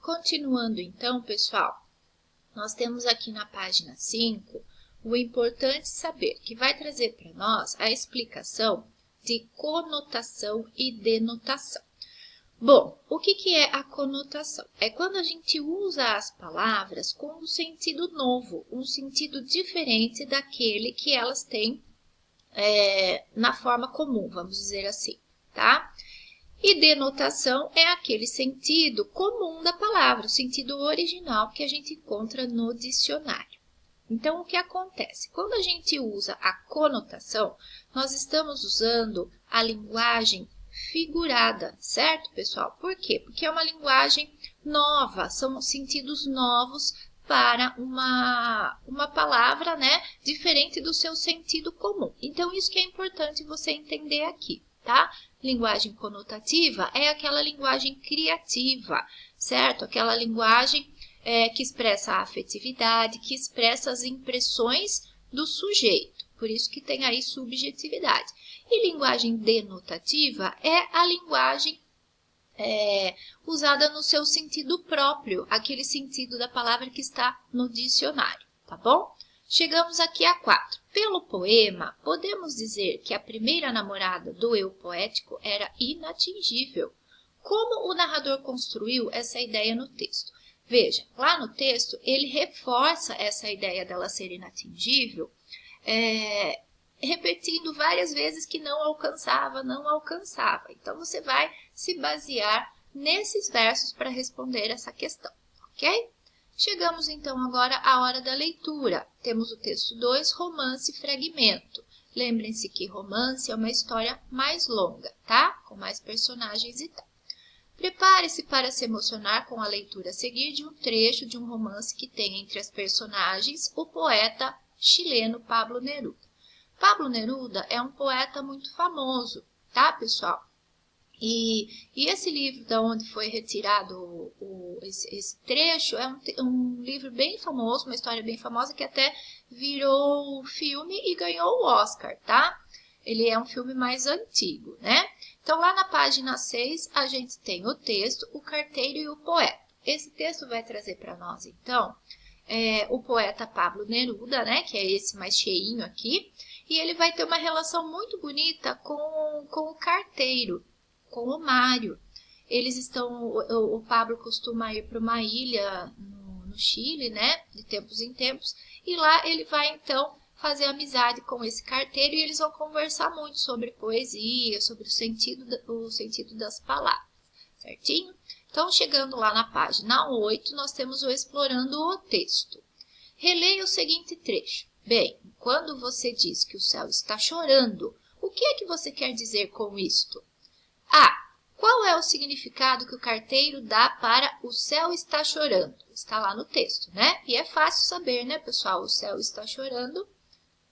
Continuando então, pessoal, nós temos aqui na página 5 o importante saber, que vai trazer para nós a explicação de conotação e denotação. Bom, o que é a conotação? É quando a gente usa as palavras com um sentido novo, um sentido diferente daquele que elas têm na forma comum, vamos dizer assim, tá? E denotação é aquele sentido comum da palavra, o sentido original que a gente encontra no dicionário. Então, o que acontece? Quando a gente usa a conotação, nós estamos usando a linguagem figurada, certo, pessoal? Por quê? Porque é uma linguagem nova, são sentidos novos para uma palavra, né, diferente do seu sentido comum. Então, isso que é importante você entender aqui, tá? Linguagem conotativa é aquela linguagem criativa, certo? Aquela linguagem que expressa a afetividade, que expressa as impressões do sujeito. Por isso que tem aí subjetividade. E linguagem denotativa é a linguagem usada no seu sentido próprio, aquele sentido da palavra que está no dicionário, tá bom? Chegamos aqui a 4. Pelo poema, podemos dizer que a primeira namorada do eu poético era inatingível. Como o narrador construiu essa ideia no texto? Veja, lá no texto, ele reforça essa ideia dela ser inatingível, repetindo várias vezes que não alcançava, não alcançava. Então, você vai se basear nesses versos para responder essa questão, ok? Chegamos, então, agora à hora da leitura. Temos o texto 2, romance e fragmento. Lembrem-se que romance é uma história mais longa, tá? Com mais personagens e tal. Prepare-se para se emocionar com a leitura a seguir de um trecho de um romance que tem entre as personagens o poeta chileno Pablo Neruda. Pablo Neruda é um poeta muito famoso, tá, pessoal? E esse livro da onde foi retirado esse trecho é um livro bem famoso, uma história bem famosa que até virou filme e ganhou o Oscar, tá? Ele é um filme mais antigo, né? Então, lá na página 6, a gente tem o texto, o carteiro e o poeta. Esse texto vai trazer para nós, então, o poeta Pablo Neruda, né? Que é esse mais cheinho aqui. E ele vai ter uma relação muito bonita com o carteiro, com o Mário. Eles estão, o Pablo costuma ir para uma ilha no Chile, né? De tempos em tempos. E lá ele vai, então, fazer amizade com esse carteiro e eles vão conversar muito sobre poesia, sobre o sentido das palavras, certinho? Então, chegando lá na página 8, nós temos o Explorando o Texto. Releia o seguinte trecho. Bem, quando você diz que o céu está chorando, o que é que você quer dizer com isto? A. Qual é o significado que o carteiro dá para o céu está chorando? Está lá no texto, né? E é fácil saber, né, pessoal? O céu está chorando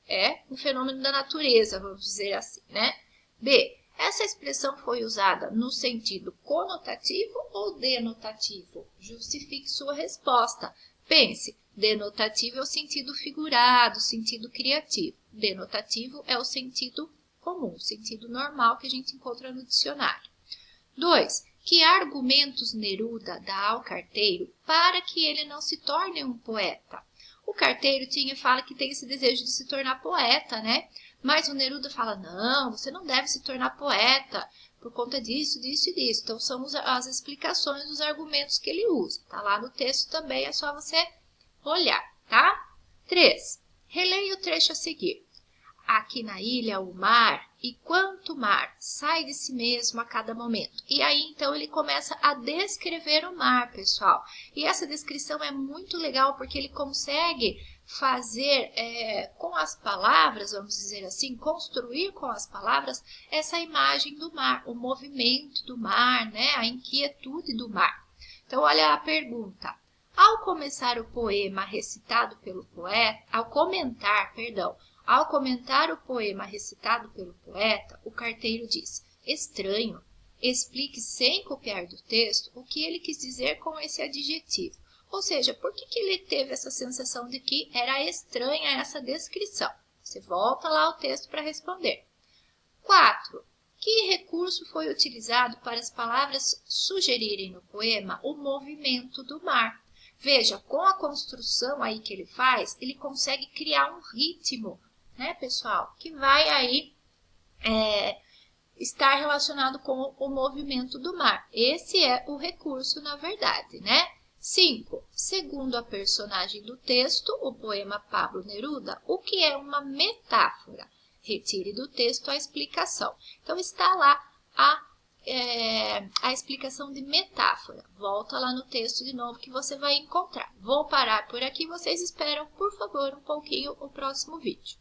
é um fenômeno da natureza, vamos dizer assim, né? B. Essa expressão foi usada no sentido conotativo ou denotativo? Justifique sua resposta. Pense, denotativo é o sentido figurado, sentido criativo. Denotativo é o sentido comum, o sentido normal que a gente encontra no dicionário. 2. Que argumentos Neruda dá ao carteiro para que ele não se torne um poeta? O carteiro fala que tem esse desejo de se tornar poeta, né? Mas o Neruda fala, não, você não deve se tornar poeta por conta disso, disso e disso. Então, são as explicações dos argumentos que ele usa. Tá lá no texto também, é só você olhar, tá? 3. Releia o trecho a seguir. Aqui na ilha, o mar, e quanto mar, sai de si mesmo a cada momento. E aí, então, ele começa a descrever o mar, pessoal. E essa descrição é muito legal, porque ele consegue fazer com as palavras, vamos dizer assim, construir com as palavras essa imagem do mar, o movimento do mar, né? A inquietude do mar. Então, olha a pergunta. Ao comentar o poema recitado pelo poeta, ao comentar o poema recitado pelo poeta, o carteiro diz, estranho, explique sem copiar do texto o que ele quis dizer com esse adjetivo. Ou seja, por que ele teve essa sensação de que era estranha essa descrição? Você volta lá ao texto para responder. 4. Que recurso foi utilizado para as palavras sugerirem no poema o movimento do mar? Veja, com a construção aí que ele faz, ele consegue criar um ritmo, né, pessoal? Que vai aí estar relacionado com o movimento do mar. Esse é o recurso, na verdade, né? 5. Segundo a personagem do texto, o poema Pablo Neruda, o que é uma metáfora? Retire do texto a explicação. Então, está lá a explicação de metáfora. Volta lá no texto de novo que você vai encontrar. Vou parar por aqui. Vocês esperam, por favor, um pouquinho o próximo vídeo.